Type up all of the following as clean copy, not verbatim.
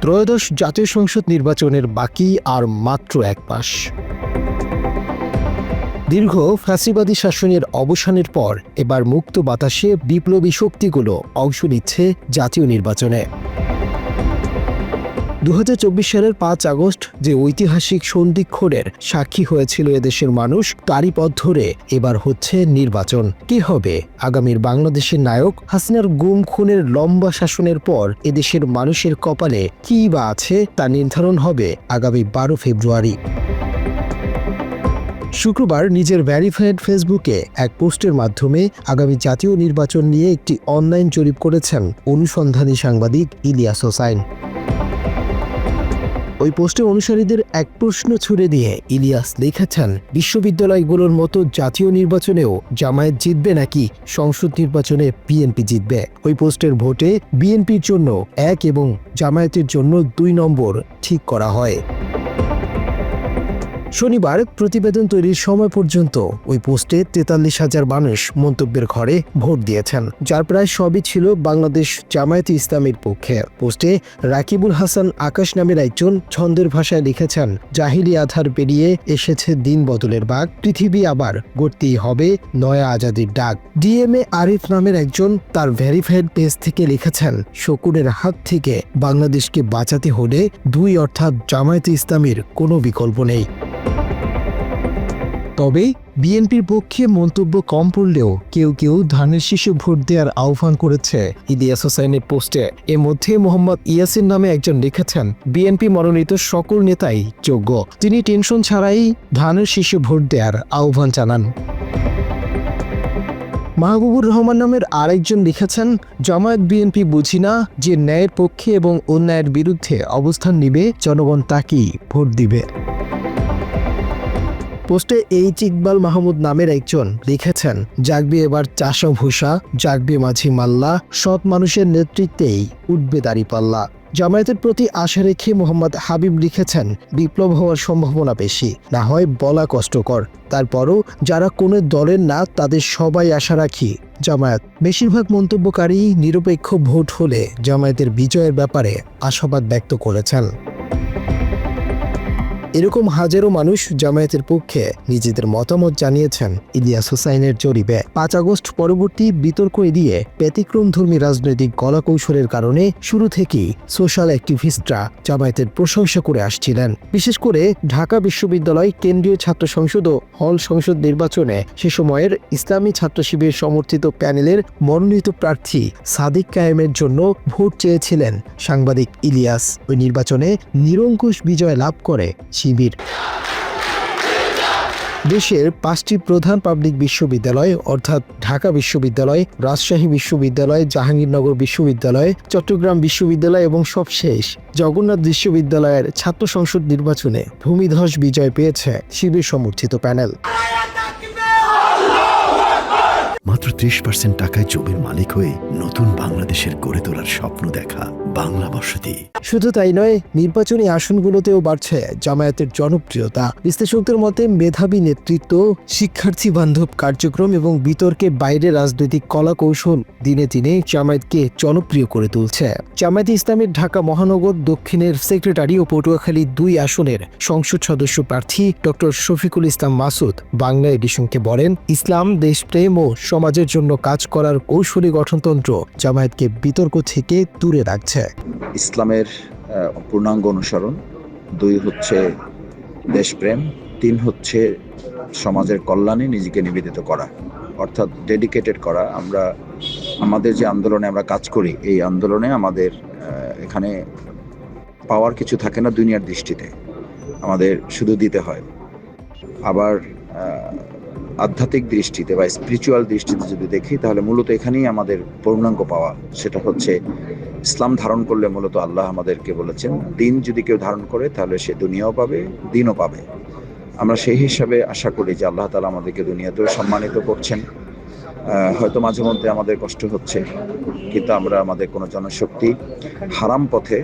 ত্রয়োদশ জাতীয় সংসদ নির্বাচনের বাকি আর মাত্র এক মাস। দীর্ঘ ফ্যাসিবাদী শাসনের অবসানের পর এবার মুক্ত বাতাসে বিপ্লবী শক্তিগুলো অংশ নিচ্ছে জাতীয় নির্বাচনে। 2024 সালের 5 আগস্ট যে ঐতিহাসিক সন্ধিক্ষণের সাক্ষী হয়েছিল এদেশের মানুষ, তারই পথ ধরে এবার হচ্ছে নির্বাচন। কি হবে আগামীর বাংলাদেশের নায়ক? হাসিনার গুম খুনের লম্বা শাসনের পর এদেশের মানুষের কপালে কী বা আছে তা নির্ধারণ হবে আগামী 12 ফেব্রুয়ারি। শুক্রবার নিজের ভেরিফাইড ফেসবুকে এক পোস্টের মাধ্যমে আগামী জাতীয় নির্বাচন নিয়ে একটি অনলাইন জরিপ করেছেন অনুসন্ধানী সাংবাদিক ইলিয়াস হোসাইন। ওই পোস্টে অনুসারীদের এক প্রশ্ন ছুড়ে দিয়ে ইলিয়াস লিখেছেন, বিশ্ববিদ্যালয়গুলোর মতো জাতীয় নির্বাচনেও জামায়াত জিতবে নাকি সংসদ নির্বাচনে বিএনপি জিতবে? ওই পোস্টের ভোটে বিএনপির জন্য 1 এবং জামায়াতের জন্য 2 নম্বর ঠিক করা হয়। শনিবার প্রতিবেদন তৈরির সময় পর্যন্ত ওই পোস্টে 43,000 মানুষ মন্তব্যের ঘরে ভোট দিয়েছেন, যার প্রায় সবই ছিল বাংলাদেশ জামায়াতে ইসলামীর পক্ষে। পোস্টে রাকিবুল হাসান আকাশ নামের একজন ছন্দের ভাষায় লিখেছেন, জাহিলি আধার পেরিয়ে এসেছে দিন বদলের বাগ, পৃথিবী আবার গড়তেই হবে নয়া আজাদির ডাক। ডিএমএ আরিফ নামের একজন তার ভেরিফাইড পেজ থেকে লিখেছেন, শকুনের হাত থেকে বাংলাদেশকে বাঁচাতে হলে 2 অর্থাৎ জামায়াতে ইসলামীর কোনো বিকল্প নেই। তবে বিএনপির পক্ষে মন্তব্য কম পড়লেও কেউ কেউ ধানের শীষে ভোট দেওয়ার আহ্বান করেছে ইলিয়াস হোসাইনের পোস্টে। এর মধ্যে মোহাম্মদ ইয়াসিন নামে একজন লিখেছেন, বিএনপি মনোনীত সকল নেতাই যোগ্য, তিনি টেনশন ছাড়াই ধানের শীষে ভোট দেওয়ার আহ্বান জানান। মাহবুবুর রহমান নামের আরেকজন লিখেছেন, জামায়াত বিএনপি বুঝি না, যে ন্যায়ের পক্ষে এবং অন্যায়ের বিরুদ্ধে অবস্থান নিবে জনগণ তাকেই ভোট দিবে। পোস্টে ইকবাল মাহমুদ নামের একজন লিখেছেন, জাগবে এবার চাষা ভূষা, জাগবে মাঝি মাল্লা, সৎ মানুষের নেতৃত্বেই উঠবে দাঁড়িপাল্লা। জামায়াতের প্রতি আশা রেখে মোহাম্মদ হাবিব লিখেছেন, বিপ্লব হওয়ার সম্ভাবনা বেশি, না হয় বলা কষ্টকর, তারপরও যারা কোনো দলের না তাদের সবাই আশা রাখি জামায়াত। বেশিরভাগ মন্তব্যকারী নিরপেক্ষ ভোট হলে জামায়াতের বিজয়ের ব্যাপারে আশাবাদ ব্যক্ত করেছেন। এরকম হাজারো মানুষ জামায়াতের পক্ষে নিজেদের মতামত জানিয়েছেন ইলিয়াস হোসাইনের জরিপে। 5 আগস্ট পরবর্তী বিতর্ক এড়িয়ে ব্যতিক্রমধর্মী রাজনৈতিক কলাকৌশলের কারণে শুরু থেকেই সোশ্যাল অ্যাক্টিভিস্টরা জামায়াতের প্রশংসা করে আসছিলেন। বিশেষ করে ঢাকা বিশ্ববিদ্যালয় কেন্দ্রীয় ছাত্র সংসদ ও হল সংসদ নির্বাচনে সে সময়ের ইসলামী ছাত্র শিবির সমর্থিত প্যানেলের মনোনীত প্রার্থী সাদিক কায়েমের জন্য ভোট চেয়েছিলেন সাংবাদিক ইলিয়াস। ওই নির্বাচনে নিরঙ্কুশ বিজয় লাভ করে শিবির। দেশের 5টি প্রধান পাবলিক বিশ্ববিদ্যালয় অর্থাৎ ঢাকা বিশ্ববিদ্যালয়, রাজশাহী বিশ্ববিদ্যালয়, জাহাঙ্গীরনগর বিশ্ববিদ্যালয়, চট্টগ্রাম বিশ্ববিদ্যালয় এবং সবশেষ জগন্নাথ বিশ্ববিদ্যালয়ের ছাত্র সংসদ নির্বাচনে ভূমিধস বিজয় পেয়েছে শিবির সমর্থিত প্যানেল। মাত্র 30% টাকায় জমির মালিক হয়ে নতুন বাংলাদেশের গড়ে তোলার স্বপ্ন দেখা বাংলা বসতি। শুধু তাই নয়, নির্বাচনী আসনগুলোতেও বাড়ছে জামায়াতের জনপ্রিয়তা। বিশ্লেষকদের মতে মেধাবী নেতৃত্ব, শিক্ষার্থী বান্ধব কার্যক্রম এবং বিতর্কে বাইরে রাজনৈতিক কলা কৌশল দিনে দিনে জামায়াতকে জনপ্রিয় করে তুলছে। জামায়াতে ইসলামের ঢাকা মহানগর দক্ষিণের সেক্রেটারি ও পটুয়াখালী 2 আসনের সংসদ সদস্য প্রার্থী ডক্টর শফিকুল ইসলাম মাসুদ বাংলা এডিশনকে বলেন, ইসলাম, দেশপ্রেম ও সমাজের জন্য কাজ করার কৌশলী গঠনতন্ত্র জামায়াতকে বিতর্ক থেকে দূরে রাখছে। ইসলামের পূর্ণাঙ্গ অনুসরণ, 2 হচ্ছে দেশপ্রেম, 3 হচ্ছে সমাজের কল্যাণে নিজেকে নিবেদিত করা, অর্থাৎ ডেডিকেটেড করা। আমরা আমাদের যে আন্দোলনে আমরা কাজ করি, এই আন্দোলনে আমাদের এখানে পাওয়ার কিছু থাকে না দুনিয়ার দৃষ্টিতে, আমাদের শুধু দিতে হয়। আবার আধ্যাত্মিক দৃষ্টিতে বা স্পিরিচুয়াল দৃষ্টিতে যদি দেখি, তাহলে মূলত এখানেই আমাদের পূর্ণাঙ্গ পাওয়া, সেটা হচ্ছে ইসলাম ধারণ করলে মূলত আল্লাহ আমাদেরকে বলেছেন, দিন যদি কেউ ধারণ করে তাহলে সে দুনিয়াও পাবে, দিনও পাবে। আমরা সেই হিসাবে আশা করি যে আল্লাহ তাআলা আমাদেরকে দুনিয়াতেও সম্মানিত করছেন। হয়তো মাঝে মধ্যে আমাদের কষ্ট হচ্ছে, কিন্তু আমরা আমাদের কোনো জনশক্তি হারাম পথে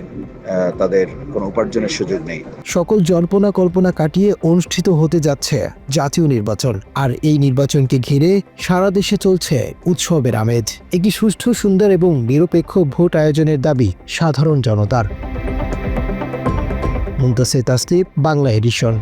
তাদের কোনো উপার্জনের সুযোগ নেই। সকল জল্পনা কল্পনা কাটিয়ে অনুষ্ঠিত হতে যাচ্ছে জাতীয় নির্বাচন, আর এই নির্বাচনকে ঘিরে সারা দেশে চলছে উৎসবের আমেজ। একটি সুষ্ঠু, সুন্দর এবং নিরপেক্ষ ভোট আয়োজনের দাবি সাধারণ জনতার। মুনতাসির তাসলিম, বাংলা এডিশন।